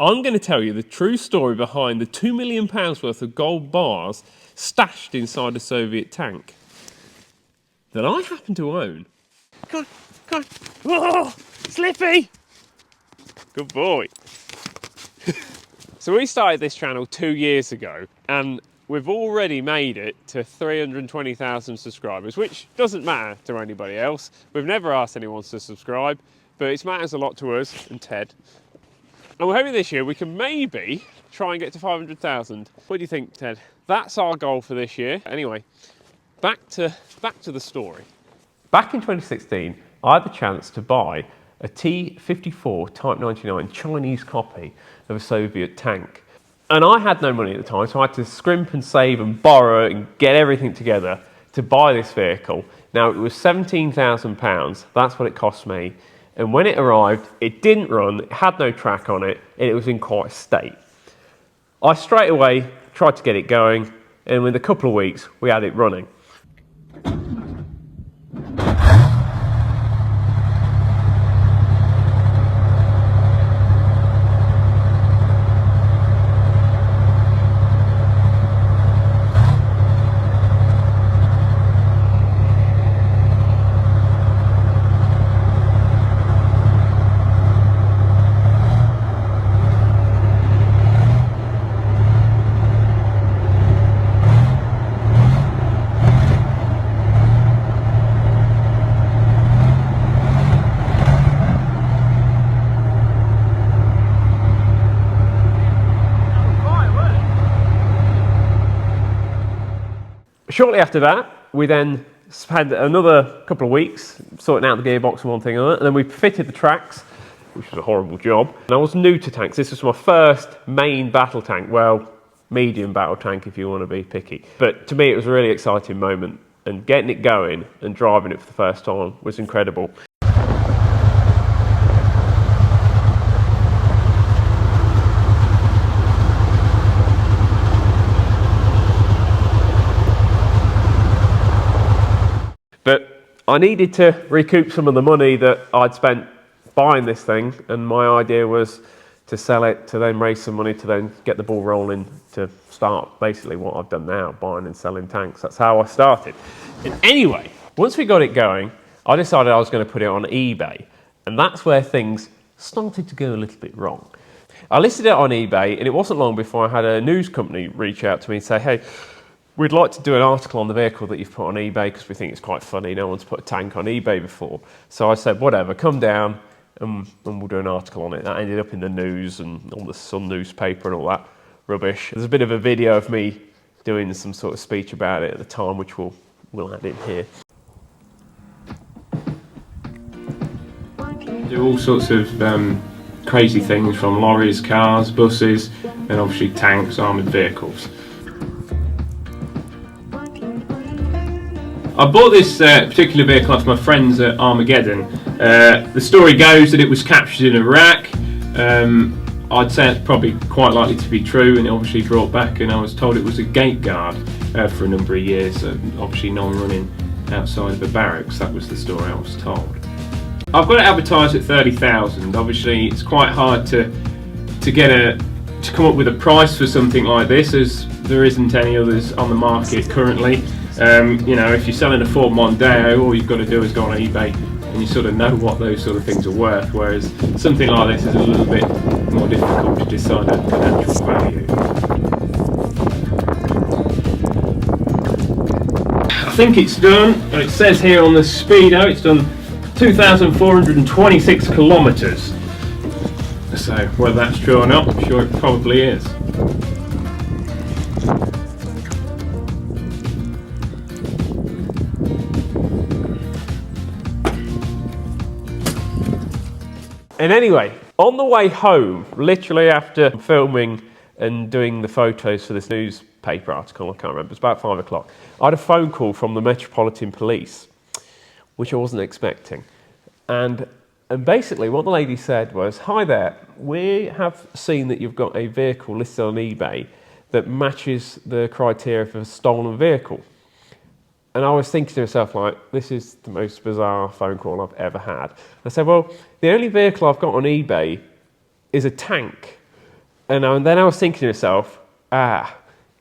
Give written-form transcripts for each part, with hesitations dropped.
I'm going to tell you the true story behind the £2 million worth of gold bars stashed inside a Soviet tank that I happen to own. Come on. Oh, Slippy! Good boy. So we started this channel 2 years ago, and we've already made it to 320,000 subscribers, which doesn't matter to anybody else. We've never asked anyone to subscribe, but it matters a lot to us and Ted. And we're hoping this year we can maybe try and get to 500,000. What do you think, Ted? That's our goal for this year. Anyway, back to the story. Back in 2016, I had the chance to buy a T-54 Type 99 Chinese copy of a Soviet tank. And I had no money at the time, so I had to scrimp and save and borrow and get everything together to buy this vehicle. Now, it was £17,000, that's what it cost me. And when it arrived, it didn't run, it had no track on it, and it was in quite a state. I straight away tried to get it going, and within a couple of weeks, we had it running. Shortly after that, we then spent another couple of weeks sorting out the gearbox and one thing and another, and then we fitted the tracks, which was a horrible job. And I was new to tanks. This was my first main battle tank, well, medium battle tank if you want to be picky. But to me, it was a really exciting moment, and getting it going and driving it for the first time was incredible. But I needed to recoup some of the money that I'd spent buying this thing, and my idea was to sell it, to then raise some money, to then get the ball rolling, to start basically what I've done now, buying and selling tanks. That's how I started. And anyway, once we got it going, I decided I was going to put it on eBay, and that's where things started to go a little bit wrong. I listed it on eBay, and it wasn't long before I had a news company reach out to me and say, hey, we'd like to do an article on the vehicle that you've put on eBay because we think it's quite funny. No one's put a tank on eBay before. So I said, whatever, come down and we'll do an article on it. That ended up in the news and on the Sun newspaper and all that rubbish. There's a bit of a video of me doing some sort of speech about it at the time, which we'll add in here. Do all sorts of crazy things, from lorries, cars, buses, and obviously tanks, armoured vehicles. I bought this particular vehicle off my friends at Armageddon. The story goes that it was captured in Iraq. I'd say it's probably quite likely to be true, and obviously brought back, and I was told it was a gate guard for a number of years, obviously non-running outside of a barracks. That was the story I was told. I've got it advertised at 30,000. Obviously it's quite hard to come up with a price for something like this, as there isn't any others on the market currently. You know, if you're selling a Ford Mondeo, all you've got to do is go on eBay and you sort of know what those sort of things are worth, whereas something like this is a little bit more difficult to decide an actual value. I think it's done, it says here on the speedo, it's done 2,426 kilometres. So whether that's true or not, I'm sure it probably is. And anyway, on the way home, literally after filming and doing the photos for this newspaper article, I can't remember, it was about 5 o'clock, I had a phone call from the Metropolitan Police, which I wasn't expecting. And basically what the lady said was, hi there, we have seen that you've got a vehicle listed on eBay that matches the criteria for a stolen vehicle. And I was thinking to myself, like, this is the most bizarre phone call I've ever had. I said, well, the only vehicle I've got on eBay is a tank. And then I was thinking to myself,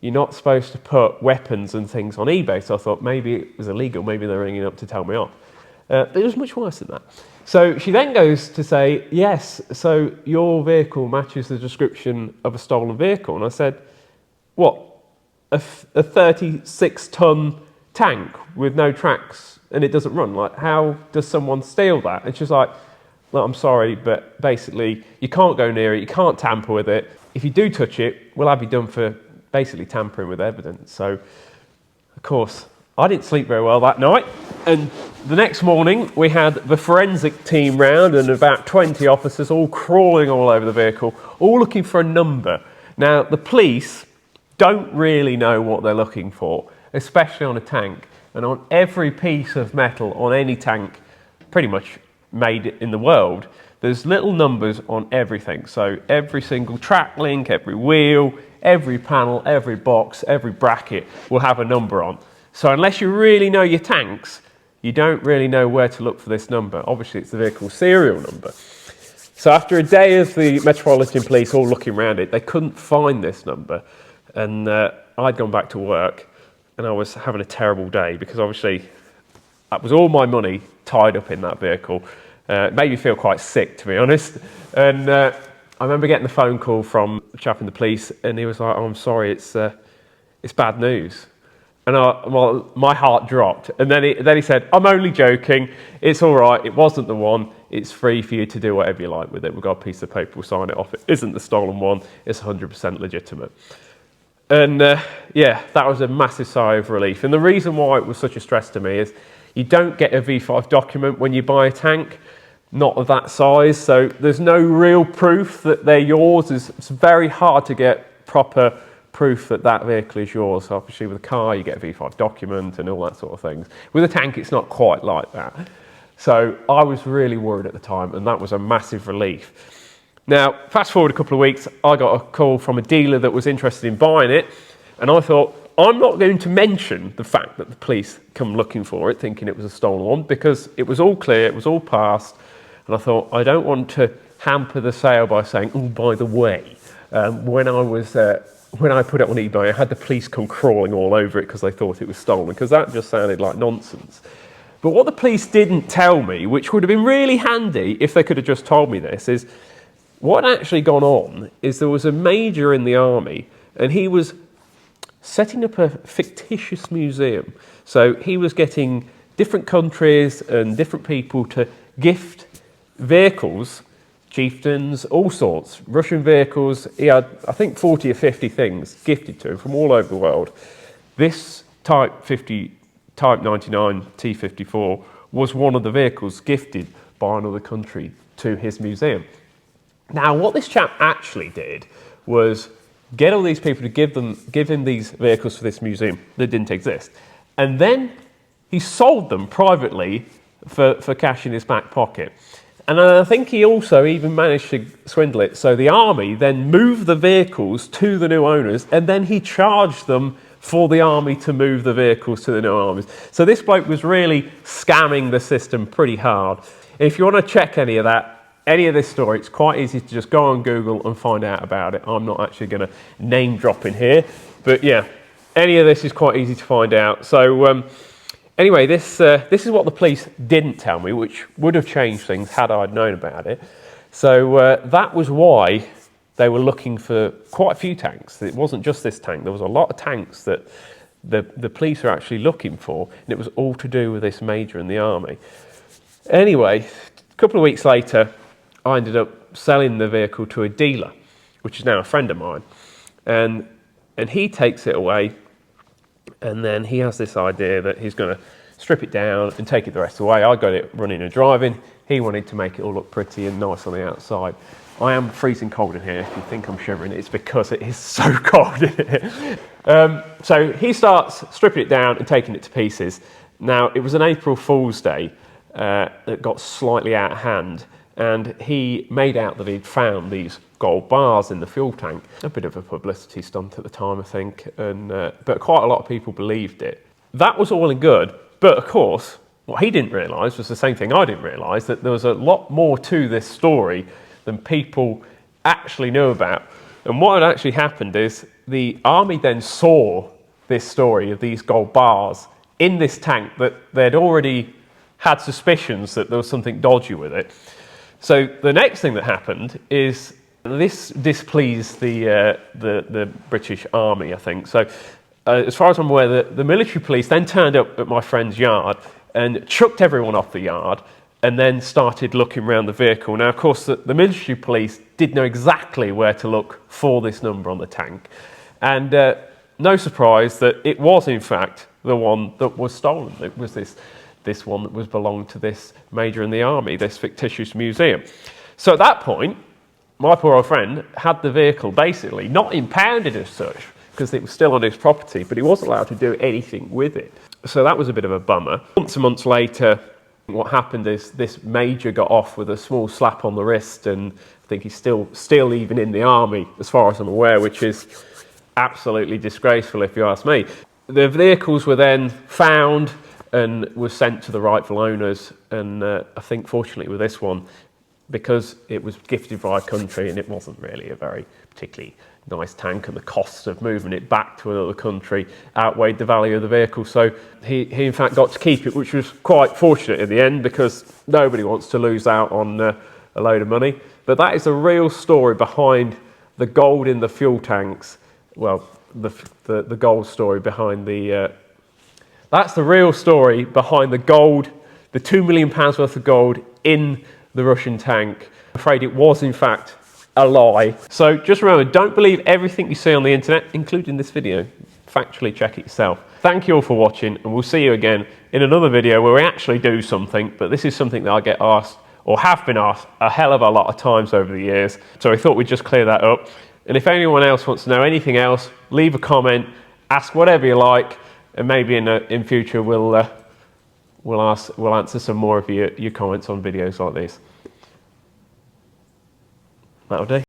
you're not supposed to put weapons and things on eBay. So I thought maybe it was illegal, maybe they're ringing up to tell me off. But it was much worse than that. So she then goes to say, yes, so your vehicle matches the description of a stolen vehicle. And I said, what, a 36-ton tank with no tracks and it doesn't run? Like, how does someone steal that? And she's like, well, I'm sorry, but basically you can't go near it, you can't tamper with it. If you do touch it, we'll have you done for basically tampering with evidence. So, of course, I didn't sleep very well that night. And the next morning, we had the forensic team round and about 20 officers all crawling all over the vehicle, all looking for a number. Now, the police don't really know what they're looking for, especially on a tank. And on every piece of metal on any tank, pretty much made in the world, there's little numbers on everything. So every single track link, every wheel, every panel, every box, every bracket will have a number on. So unless you really know your tanks, you don't really know where to look for this number. Obviously, it's the vehicle serial number. So after a day of the Metropolitan Police all looking around it, they couldn't find this number. And I'd gone back to work and I was having a terrible day because obviously that was all my money tied up in that vehicle. It made me feel quite sick, to be honest. And I remember getting the phone call from the chap in the police and he was like, oh, I'm sorry, it's bad news. And my heart dropped. And then he said, I'm only joking. It's all right. It wasn't the one. It's free for you to do whatever you like with it. We've got a piece of paper. We'll sign it off. It isn't the stolen one. It's 100% legitimate. And yeah, that was a massive sigh of relief. And the reason why it was such a stress to me is you don't get a V5 document when you buy a tank, not of that size. So there's no real proof that they're yours. It's very hard to get proper proof that that vehicle is yours. So obviously with a car you get a V5 document and all that sort of things. With a tank it's not quite like that. So I was really worried at the time and that was a massive relief. Now fast forward a couple of weeks, I got a call from a dealer that was interested in buying it and I thought I'm not going to mention the fact that the police come looking for it thinking it was a stolen one because it was all clear, it was all passed, and I thought I don't want to hamper the sale by saying, oh, by the way, when I put it on eBay, I had the police come crawling all over it because they thought it was stolen, because that just sounded like nonsense. But what the police didn't tell me, which would have been really handy if they could have just told me this, is what had actually gone on is there was a major in the army and he was setting up a fictitious museum. So he was getting different countries and different people to gift vehicles, chieftains, all sorts, Russian vehicles. He had, I think, 40 or 50 things gifted to him from all over the world. This Type 99 T54 was one of the vehicles gifted by another country to his museum. Now, what this chap actually did was get all these people to give him these vehicles for this museum that didn't exist. And then he sold them privately for cash in his back pocket. And I think he also even managed to swindle it. So the army then moved the vehicles to the new owners and then he charged them for the army to move the vehicles to the new owners. So this bloke was really scamming the system pretty hard. And if you want to check any of this story, it's quite easy to just go on Google and find out about it. I'm not actually going to name drop in here. But yeah, any of this is quite easy to find out. So anyway, this is what the police didn't tell me, which would have changed things had I known about it. So that was why they were looking for quite a few tanks. It wasn't just this tank. There was a lot of tanks that the police are actually looking for, and it was all to do with this major in the army. Anyway, a couple of weeks later, I ended up selling the vehicle to a dealer, which is now a friend of mine. And he takes it away, and then he has this idea that he's going to strip it down and take it the rest of the way. I got it running and driving. He wanted to make it all look pretty and nice on the outside. I am freezing cold in here. If you think I'm shivering, it's because it is so cold in here. So he starts stripping it down and taking it to pieces. Now, it was an April Fool's Day that got slightly out of hand, and he made out that he'd found these gold bars in the fuel tank. A bit of a publicity stunt at the time, I think, but quite a lot of people believed it. That was all and good, but of course, what he didn't realise was the same thing I didn't realise, that there was a lot more to this story than people actually knew about. And what had actually happened is the army then saw this story of these gold bars in this tank that they'd already had suspicions that there was something dodgy with it. So the next thing that happened is this displeased the British Army, I think. So as far as I'm aware, the military police then turned up at my friend's yard and chucked everyone off the yard and then started looking around the vehicle. Now, of course, the military police did know exactly where to look for this number on the tank. And no surprise that it was, in fact, the one that was stolen. It was this one that was belonged to this major in the army, this fictitious museum. So at that point, my poor old friend had the vehicle basically not impounded as such, because it was still on his property, but he wasn't allowed to do anything with it. So that was a bit of a bummer. Months and months later, what happened is this major got off with a small slap on the wrist, and I think he's still even in the army, as far as I'm aware, which is absolutely disgraceful if you ask me. The vehicles were then found and were sent to the rightful owners, and I think fortunately with this one, because it was gifted by a country and it wasn't really a very particularly nice tank, and the costs of moving it back to another country outweighed the value of the vehicle, so he in fact got to keep it, which was quite fortunate in the end, because nobody wants to lose out on a load of money. But that is the real story behind the gold in the fuel tanks. Well, the gold story behind the that's the real story behind the gold, the £2 million worth of gold in the Russian tank. I'm afraid it was in fact a lie. So just remember, don't believe everything you see on the internet, including this video. Factually check it yourself. Thank you all for watching, and we'll see you again in another video where we actually do something, but this is something that I get asked, or have been asked, a hell of a lot of times over the years. So I thought we'd just clear that up. And if anyone else wants to know anything else, leave a comment, ask whatever you like, and maybe in future we'll answer some more of your comments on videos like this. That'll do.